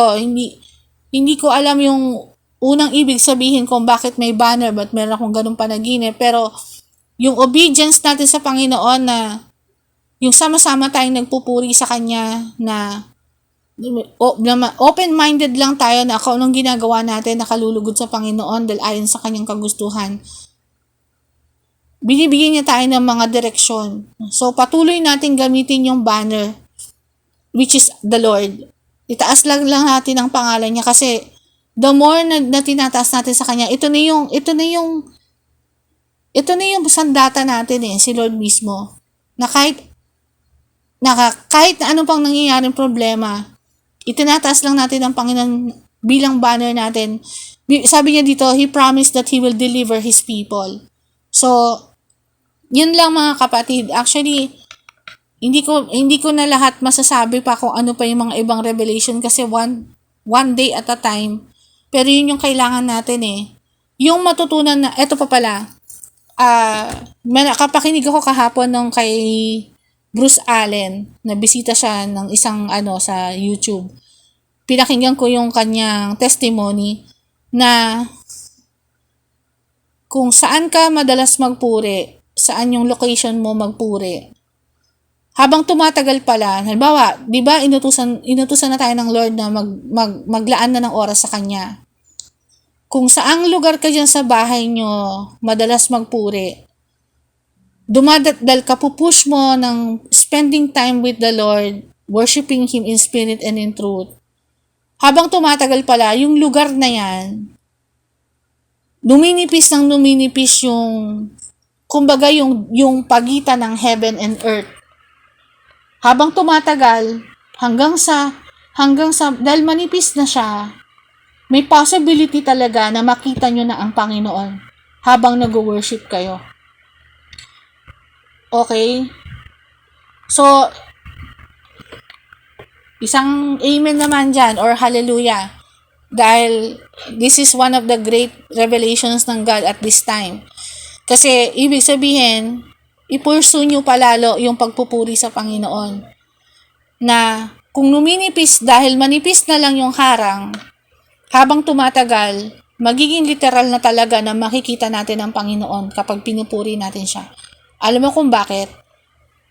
hindi ko alam yung unang ibig sabihin kung bakit may banner, ba't meron akong ganung panaginip. Pero yung obedience natin sa Panginoon na yung sama-sama tayong nagpupuri sa Kanya, na open-minded lang tayo na kung anong ginagawa natin, nakalulugod sa Panginoon dahil ayon sa Kanyang kagustuhan. Binibigyan niya tayo ng mga direksyon. So, patuloy natin gamitin yung banner, which is the Lord. Itaas lang natin ang pangalan niya kasi the more na tinataas natin sa Kanya, ito na yung sandata natin si Lord mismo. Na kahit na ano pang nangyayaring problema, itinataas lang natin ang Panginoon bilang banner natin. Sabi niya dito, He promised that He will deliver His people. So, yun lang mga kapatid. Actually, hindi ko na lahat masasabi pa kung ano pa yung mga ibang revelation kasi one day at a time. Pero yun yung kailangan natin yung matutunan na, eto pa pala, nakapakinig ako kahapon nung kay Bruce Allen, na bisita siya ng isang sa YouTube. Pinakinggan ko yung kanyang testimony na kung saan ka madalas magpuri, saan yung location mo magpuri. Habang tumatagal pala, halimbawa, di ba inutusan na tayo ng Lord na maglaan na ng oras sa Kanya. Kung saang lugar ka dyan sa bahay nyo, madalas magpuri, dumadal ka, pupush mo ng spending time with the Lord, worshiping Him in spirit and in truth. Habang tumatagal pala, yung lugar na yan, numinipis yung, kumbaga yung pagitan ng heaven and earth. Habang tumatagal, hanggang sa, dahil manipis na siya, may possibility talaga na makita nyo na ang Panginoon habang nag-worship kayo. Okay? So, isang amen naman dyan or hallelujah. Dahil this is one of the great revelations ng God at this time. Kasi ibig sabihin, i-pursue nyo palalo yung pagpupuri sa Panginoon. Na kung numinipis dahil manipis na lang yung harang, habang tumatagal, magiging literal na talaga na makikita natin ang Panginoon kapag pinupuri natin siya. Alam mo kung bakit?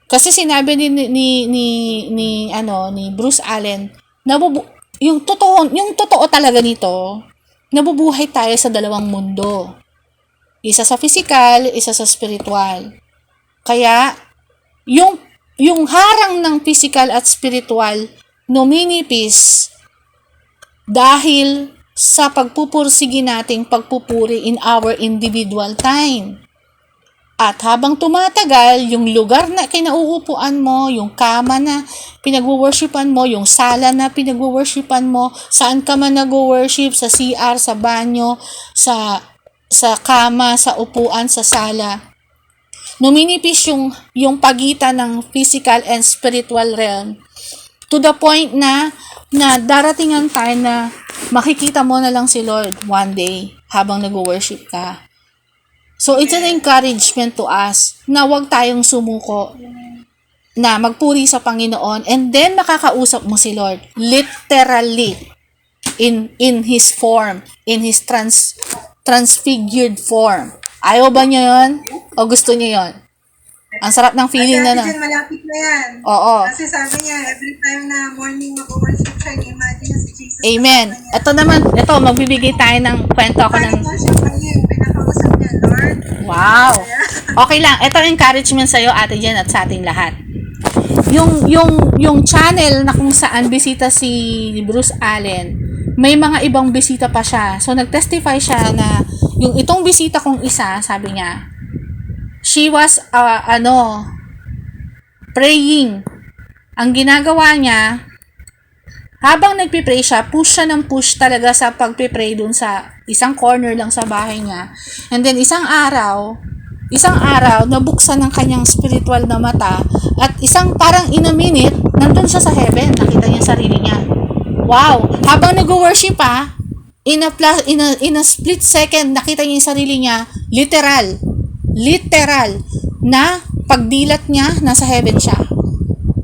Kasi sinabi ni Bruce Allen, yung totoo talaga nito, nabubuhay tayo sa dalawang mundo. Isa sa physical, isa sa spiritual. Kaya, yung harang ng physical at spiritual, numinipis dahil sa pagpupursige nating pagpupuri in our individual time. At habang tumatagal, yung lugar na kinauupuan mo, yung kama na pinag-worshipan mo, yung sala na pinag-worshipan mo, saan ka man nag-worship, sa CR, sa banyo, sa kama, sa upuan, sa sala, numinipis yung pagitan ng physical and spiritual realm to the point na daratingan tayo na makikita mo na lang si Lord one day habang nag-worship ka. So, it's an encouragement to us na huwag tayong sumuko na magpuri sa Panginoon and then makakausap mo si Lord literally in His form, in His transfigured form. Ayaw ba niyo yun? O gusto niyo yun? Ang sarap ng feeling na Dyan, malapit na yan. Oo. Kasi sabi niya, every time na morning mag-worship siya, imagine na si Jesus. Amen. Ito naman, magbibigay tayo ng kwento ako ng... Siya pa niya, pinakausap niya, Lord. Wow. Okay lang. Ito encouragement sa'yo, Ate Jen, at sa ating lahat. Yung channel na kung saan bisita si Bruce Allen, may mga ibang bisita pa siya. So, nag-testify siya na yung itong bisita kong isa, sabi niya, she was, praying. Ang ginagawa niya, habang nagpipray siya, push talaga sa pagpipray dun sa isang corner lang sa bahay niya. And then, isang araw, nabuksan ng kanyang spiritual na mata, at parang in a minute, nandun siya sa heaven, nakita niya sarili niya. Wow! Habang nag-worship in a split second, nakita niya yung sarili niya, literal, na pagdilat niya, nasa heaven siya.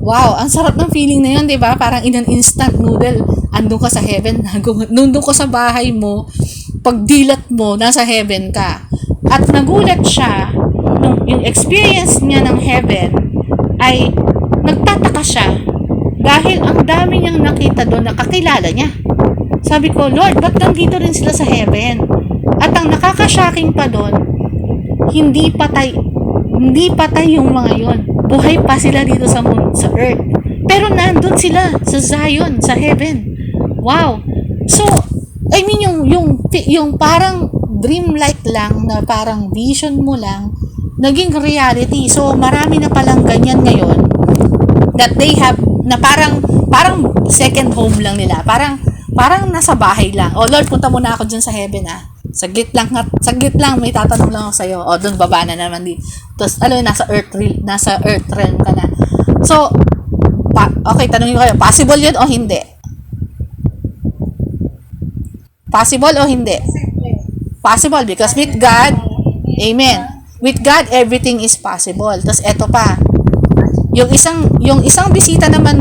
Wow, ang sarap ng feeling na yun, di ba? Parang in an instant noodle, andun ka sa heaven, nandun ka sa bahay mo, pagdilat mo, nasa heaven ka. At nagulat siya, yung experience niya ng heaven, ay nagtataka siya, dahil ang dami niyang nakita doon, nakakilala niya. Sabi ko, Lord, ba't nandito rin sila sa heaven? At ang nakakashocking pa doon, hindi patay yung mga yon. Buhay pa sila dito sa earth. Pero nandun sila sa Zion, sa heaven. Wow. So, I mean yung parang dream-like lang, na parang vision mo lang, naging reality. So, marami na palang ganyan ngayon that they have, na parang second home lang nila. Parang nasa bahay lang. Oh Lord, punta muna ako dyan sa heaven Saglit lang, may tatanong lang ako sa'yo. O, doon baba na naman din. Tapos, nasa earth realm ka na. So, okay, tanongin ko kayo, possible yun o hindi? Possible o hindi? Possible because with God, amen. With God, everything is possible. Tapos eto pa, yung isang bisita naman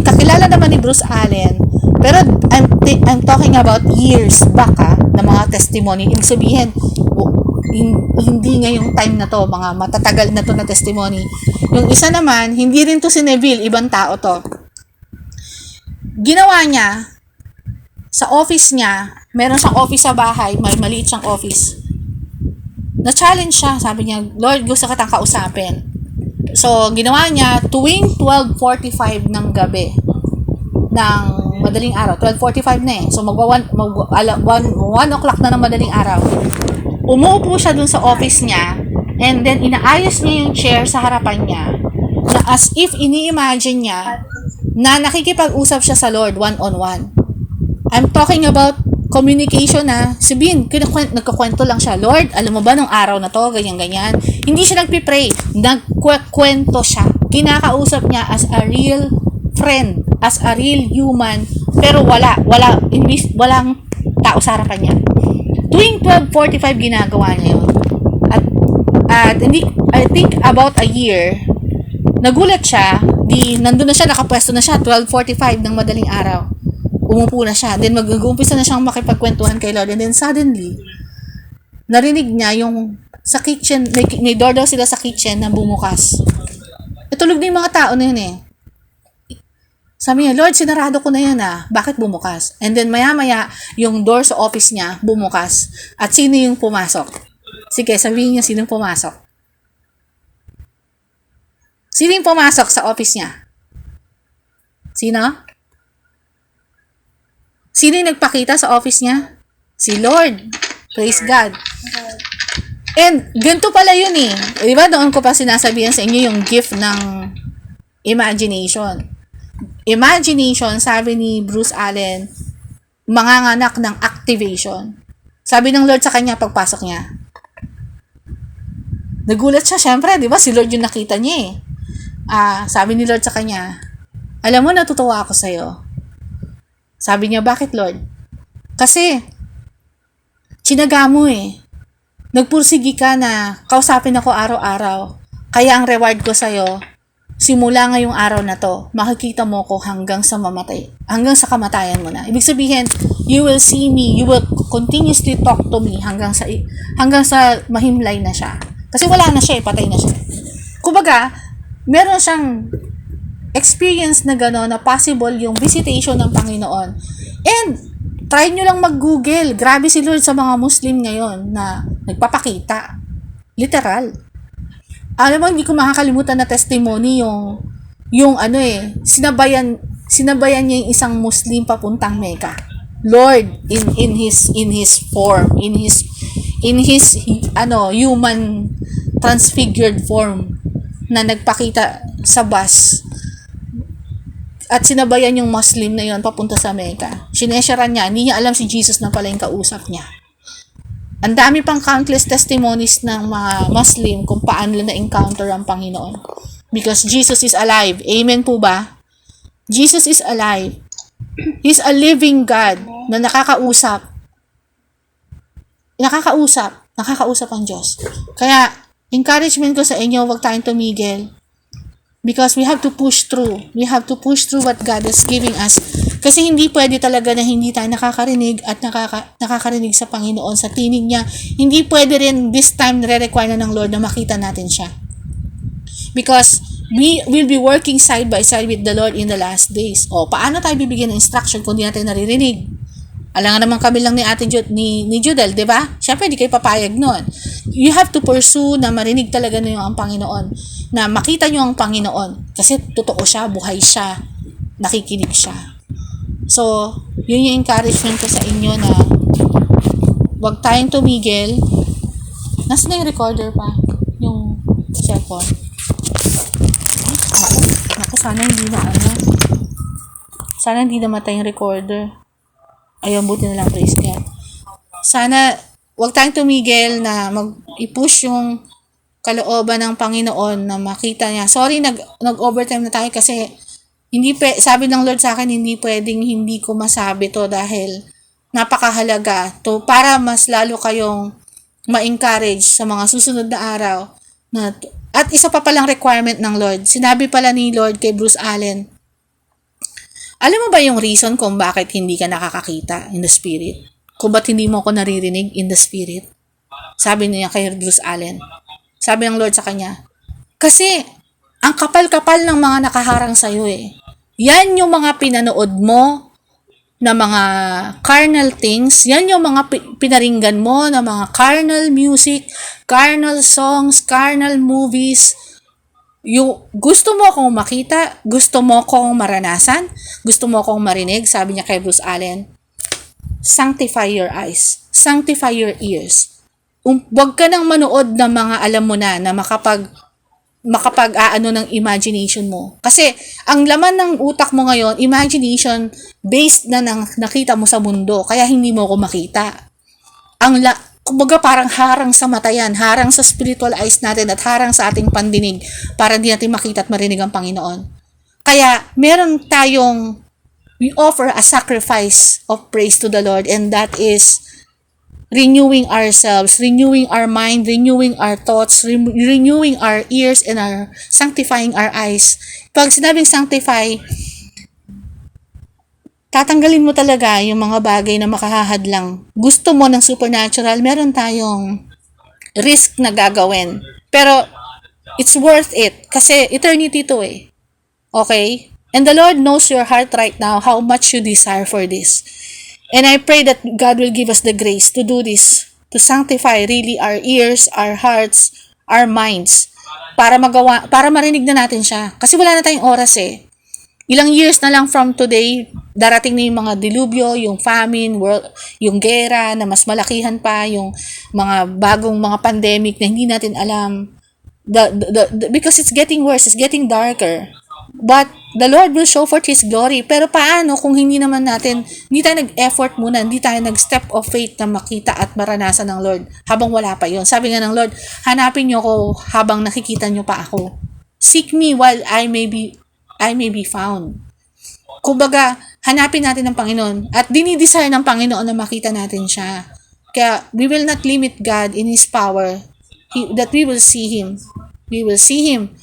kakilala naman ni Bruce Allen, pero I'm talking about years back na mga testimony. Ibig sabihin, hindi ngayong time na to, mga matatagal na to na testimony. Yung isa naman, hindi rin to si Neville, ibang tao to. Ginawa niya, sa office niya, meron siyang office sa bahay, may maliit siyang office. Na-challenge siya, sabi niya, Lord, gusto kitang kausapin. So, ginawa niya, tuwing 12:45 ng gabi, ng madaling araw, 12:45 na So, 1 o'clock na ng madaling araw. Umuupo siya dun sa office niya, and then inaayos niya yung chair sa harapan niya, na as if ini-imagine niya na nakikipag-usap siya sa Lord one-on-one. I'm talking about communication sabihin, nagkakwento lang siya, Lord, alam mo ba nung araw na to, ganyan-ganyan. Hindi siya nagpipray, nagkwento siya. Kinakausap niya as a real friend, as a real human, pero walang tao sa harapan niya. Tuwing 12:45 ginagawa niya yun. At I think about a year, nagulat siya, nandun na siya, nakapwesto na siya, 12:45 ng madaling araw. Umupo na siya. Then mag-uumpisa na siyang makipagkwentuhan kay Lord. And then suddenly, narinig niya yung sa kitchen, may door daw sila sa kitchen na bumukas. Tulog na yung mga tao na yun Sabi niya, Lord, sinarado ko na yan Bakit bumukas? And then maya-maya, yung door sa office niya bumukas. At sino yung pumasok? Sige, sabihin niya sino yung pumasok. Sino yung pumasok sa office niya? Sino? Sino yung nagpakita sa office niya? Si Lord. Praise God. And ganito pala yun Di ba doon ko pa sinasabihan sa inyo yung gift ng imagination. Imagination, sabi ni Bruce Allen, manganganak ng activation. Sabi ng Lord sa kanya pagpasok niya. Nagulat siya, syempre, di ba? Si Lord yung nakita niya sabi ni Lord sa kanya, alam mo, natutuwa ako sa'yo. Sabi niya, bakit Lord? Kasi, tsinaga mo Nagpursigi ka na kausapin ako araw-araw. Kaya ang reward ko sa'yo, simula ngayong araw na to, makikita mo ko hanggang sa kamatayan mo na. Ibig sabihin, you will see me, you will continuously talk to me hanggang sa mahimlay na siya. Kasi wala na siya patay na siya. Kumbaga, meron siyang experience na gano'n na possible yung visitation ng Panginoon. And, try nyo lang mag-Google. Grabe si Lord sa mga Muslim ngayon na nagpapakita. Literal. Alam mo, hindi ko makakalimutan na testimony yung sinabayan niya yung isang Muslim papuntang Mecca. Lord, in his form, in his human transfigured form na nagpakita sa bus. At sinabayan yung Muslim na yon papunta sa Mecca. Sinesharan niya, hindi niya alam si Jesus na pala yung kausap niya. Ang dami pang countless testimonies ng mga Muslim kung paano na encounter ang Panginoon. Because Jesus is alive. Amen po ba? Jesus is alive. He's a living God na nakakausap. Nakakausap ang Diyos. Kaya, encouragement ko sa inyo, huwag tayong tumigil. Because we have to push through. We have to push through what God is giving us. Kasi hindi pwede talaga na hindi tayo nakakarinig at nakakarinig sa Panginoon, sa tinig niya. Hindi pwede rin this time re-require na ng Lord na makita natin siya. Because we will be working side by side with the Lord in the last days. Paano tayo bibigyan ng instruction kung di natin naririnig? Alam naman kami lang ni Ate ni Judel, di ba? Siyempre, di kayo papayag nun. You have to pursue na marinig talaga na yung ang Panginoon. Na makita nyo ang Panginoon. Kasi totoo siya, buhay siya, nakikinig siya. So, yun yung encouragement ko sa inyo na huwag tayong tumigil. Nasaan na yung recorder pa? Yung cellphone. Ako, sana hindi namatay yung recorder. Ayun, buti na lang, praise God. Sana, huwag tayong tumigil na i-push yung kalooban ng Panginoon na makita niya. Sorry, nag-overtime na tayo kasi sabi ng Lord sa akin, hindi pwedeng hindi ko masabi to dahil napakahalaga para mas lalo kayong ma-encourage sa mga susunod na araw. At isa pa palang requirement ng Lord. Sinabi pala ni Lord kay Bruce Allen, alam mo ba yung reason kung bakit hindi ka nakakakita in the spirit? Kung ba't hindi mo ako naririnig in the spirit? Sabi niya kay Bruce Allen. Sabi ng Lord sa kanya, kasi ang kapal-kapal ng mga nakaharang sa'yo eh. Yan yung mga pinanood mo na mga carnal things. Yan yung mga pinaringgan mo na mga carnal music, carnal songs, carnal movies. Yung gusto mo akong makita, gusto mo akong maranasan, gusto mo akong marinig, sabi niya kay Bruce Allen, sanctify your eyes, sanctify your ears. Huwag ka nang manood ng mga alam mo na makapag-aano ng imagination mo. Kasi, ang laman ng utak mo ngayon, imagination based na nakita mo sa mundo, kaya hindi mo ako makita. Kumbaga parang harang sa mata yan, harang sa spiritual eyes natin at harang sa ating pandinig para hindi natin makita at marinig ang Panginoon. Kaya, we offer a sacrifice of praise to the Lord, and that is renewing ourselves, renewing our mind, renewing our thoughts, renewing our ears, and sanctifying our eyes. Pag sinabing sanctify, tatanggalin mo talaga yung mga bagay na makahahadlang. Gusto mo ng supernatural, meron tayong risk na gagawin. Pero, it's worth it. Kasi eternity to eh. Okay? And the Lord knows your heart right now, how much you desire for this. And I pray that God will give us the grace to do this, to sanctify really our ears, our hearts, our minds, para marinig na natin siya. Kasi wala na tayong oras eh. Ilang years na lang from today, darating na yung mga dilubyo, yung famine, yung gera na mas malakihan pa, yung mga bagong mga pandemic na hindi natin alam. Because it's getting worse, it's getting darker. But the Lord will show forth His glory. Pero paano kung hindi tayo nag-effort muna, hindi tayo nag-step of faith na makita at maranasan ng Lord habang wala pa yon. Sabi nga ng Lord, hanapin niyo ako habang nakikita niyo pa ako. Seek me while I may be found. Kumbaga, hanapin natin ang Panginoon at dinidesire ng Panginoon na makita natin siya. Kaya, we will not limit God in His power, that we will see Him. We will see Him.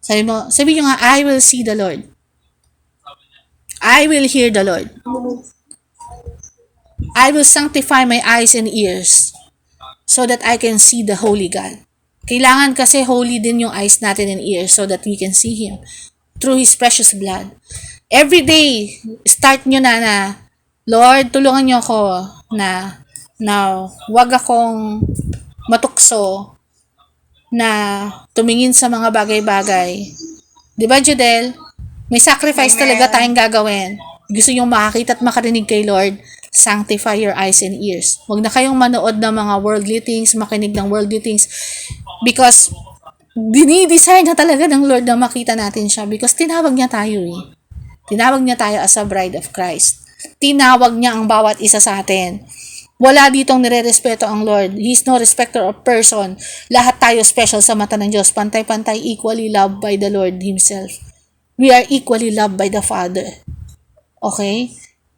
Sabi nyo nga, I will see the Lord. I will hear the Lord. I will sanctify my eyes and ears so that I can see the Holy God. Kailangan kasi holy din yung eyes natin and ears so that we can see Him through His precious blood. Every day, start nyo na, Lord, tulungan nyo ako na wag akong matukso na tumingin sa mga bagay-bagay. Diba, Judel? May sacrifice talaga tayong gagawin. Gusto nyo makakita at makarinig kay Lord, sanctify your eyes and ears. Huwag na kayong manood ng mga worldly things, makinig ng worldly things. Because, dinidesire na talaga ng Lord na makita natin siya. Because tinawag niya tayo eh. Tinawag niya tayo as a bride of Christ. Tinawag niya ang bawat isa sa atin. Wala ditong nire-respeto ang Lord. He is no respecter of person. Lahat tayo special sa mata ng Diyos. Pantay-pantay, equally loved by the Lord Himself. We are equally loved by the Father. Okay?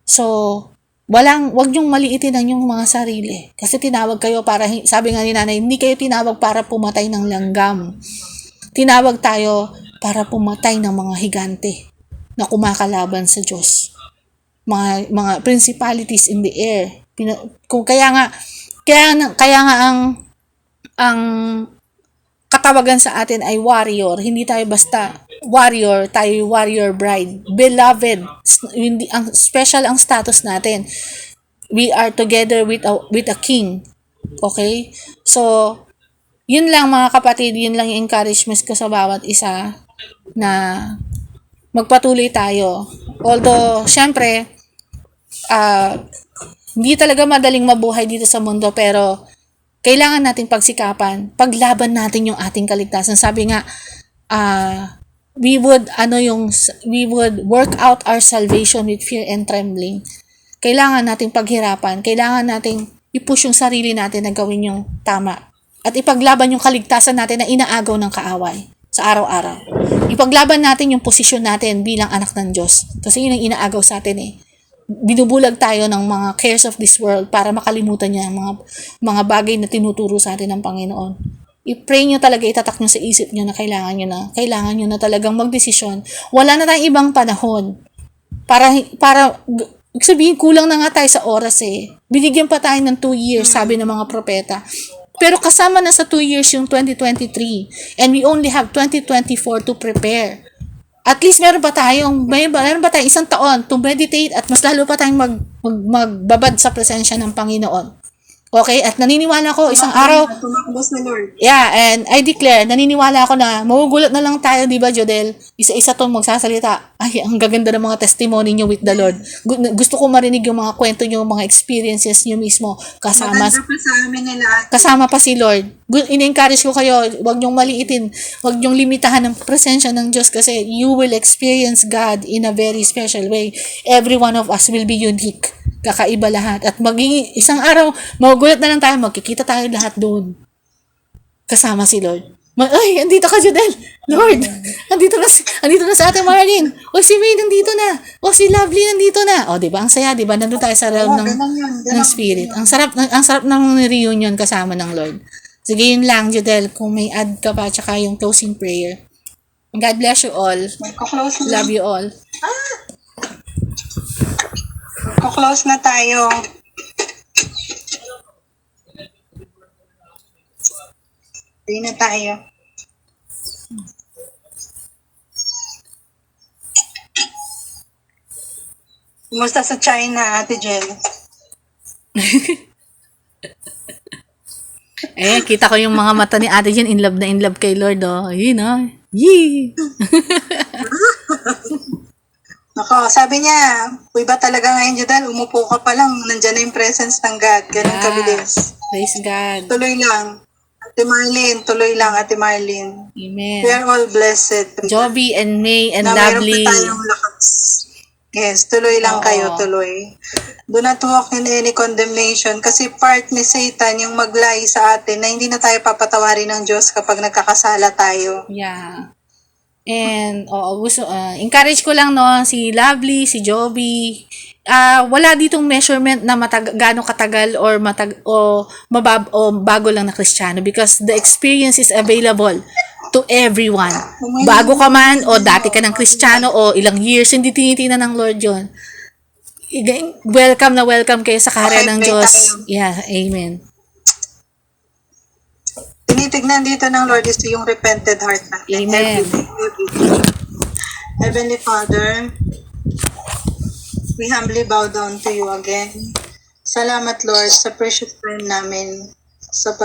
So, wag niyong maliitin ang inyong mga sarili. Kasi tinawag kayo para, sabi nga ni Nanay, hindi kayo tinawag para pumatay ng langgam. Tinawag tayo para pumatay ng mga higante na kumakalaban sa Diyos. Mga principalities in the air. Kaya nga ang katawagan sa atin ay warrior. Hindi tayo basta warrior, tayo warrior bride. Beloved, ang special ang status natin. We are together with a king. Okay? So, yun lang mga kapatid, yun lang yung encouragement ko sa bawat isa na magpatuloy tayo. Although, syempre, hindi talaga madaling mabuhay dito sa mundo, pero kailangan nating pagsikapan, paglaban natin yung ating kaligtasan. Sabi nga, we would work out our salvation with fear and trembling. Kailangan nating paghirapan, kailangan nating i-push yung sarili natin na gawin yung tama. At ipaglaban yung kaligtasan natin na inaagaw ng kaaway sa araw-araw. Ipaglaban natin yung posisyon natin bilang anak ng Diyos. Kasi yun ang inaagaw sa atin eh. binubulag tayo ng mga cares of this world para makalimutan niya ang mga bagay na tinuturo sa atin ng Panginoon. I-pray nyo talaga, itatak nyo sa isip nyo na kailangan nyo na talagang magdesisyon. Wala na tayong ibang panahon. Para sabihin, kulang na nga tayo sa oras eh. Binigyan pa tayo ng 2 years, sabi ng mga propeta. Pero kasama na sa 2 years yung 2023. And we only have 2024 to prepare. At least meron pa tayong isang taon to meditate at mas lalo pa tayong magbabad sa presensya ng Panginoon. Okay? At naniniwala ko isang araw, Tumakbo sa Lord. yeah, and I declare, naniniwala ako na magugulat na lang tayo, di ba, Jodel? Isa-isa tong magsasalita. Ay, ang gaganda ng mga testimony nyo with the Lord. Gusto ko marinig yung mga kwento nyo, mga experiences nyo mismo. Maganda pa sa amin nila. Kasama pa si Lord. In-encourage ko kayo, huwag nyong maliitin, huwag nyong limitahan ang presensya ng Diyos kasi you will experience God in a very special way. Every one of us will be unique. Kakaiba lahat. At isang araw, magugulat na lang tayo, magkikita tayo lahat doon. Kasama si Lord. Ay, andito ka, Jodel. Lord, andito na sa Ate Marlene. O si May, nandito na. O si Lovely, nandito na. O, di ba? Ang saya, di ba? Nandun tayo sa realm ng spirit. Ang sarap ng reunion kasama ng Lord. Sige, yun lang, Jodel. Kung may add ka pa, tsaka yung closing prayer. God bless you all. Magko-close na. Love you all. Magko-close na tayo. Pray na tayo. Kumusta sa China, Ate Jen? Kita ko yung mga mata ni Ate Jen, in love kay Lord, oh. Yun, oh. Yee! Ako, sabi niya, iba talaga ngayon, Jodel, umupo ka pa lang, nandyan na yung presence ng God. Ganun kabilis. Praise God. Tuloy lang. Ate Marlene, tuloy lang, Ate Marlene. Amen. We are all blessed. Joby and May and na Lovely. Meron pa tayong lakas. Yes, tuloy lang kayo, tuloy. Do not walk in any condemnation kasi part ni Satan yung mag-lie sa atin na hindi na tayo papatawarin ng Diyos kapag nagkakasala tayo. Yeah. And, encourage ko lang, no, si Lovely, si Joby, wala ditong measurement na gaano katagal or bago lang na Kristiyano because the experience is available to everyone. Bago ka man o dati ka ng Kristiyano o ilang years hindi tinitingnan ng Lord yun. Welcome na welcome kayo sa kaharian ng Diyos. Yeah, amen. Tinitignan dito ng Lord is yung repented heart natin. Amen. Everything. Heavenly Father, we humbly bow down to you again. Salamat, Lord, sa precious time namin, sa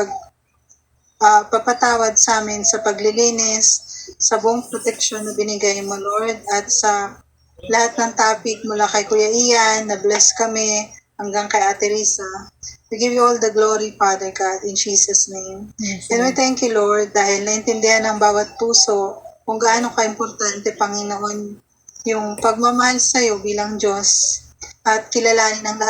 papatawad sa amin, sa paglilinis, sa buong protection na binigay mo, Lord, at sa lahat ng topic mula kay Kuya Ian, na bless kami, hanggang kay Ate Risa. We give you all the glory, Father God, in Jesus' name. Yes, And we thank you, Lord, dahil naintindihan ng bawat puso kung gaano ka-importante, Panginoon, yung pagmamahal sa iyo bilang Diyos at kilalanin ng lahat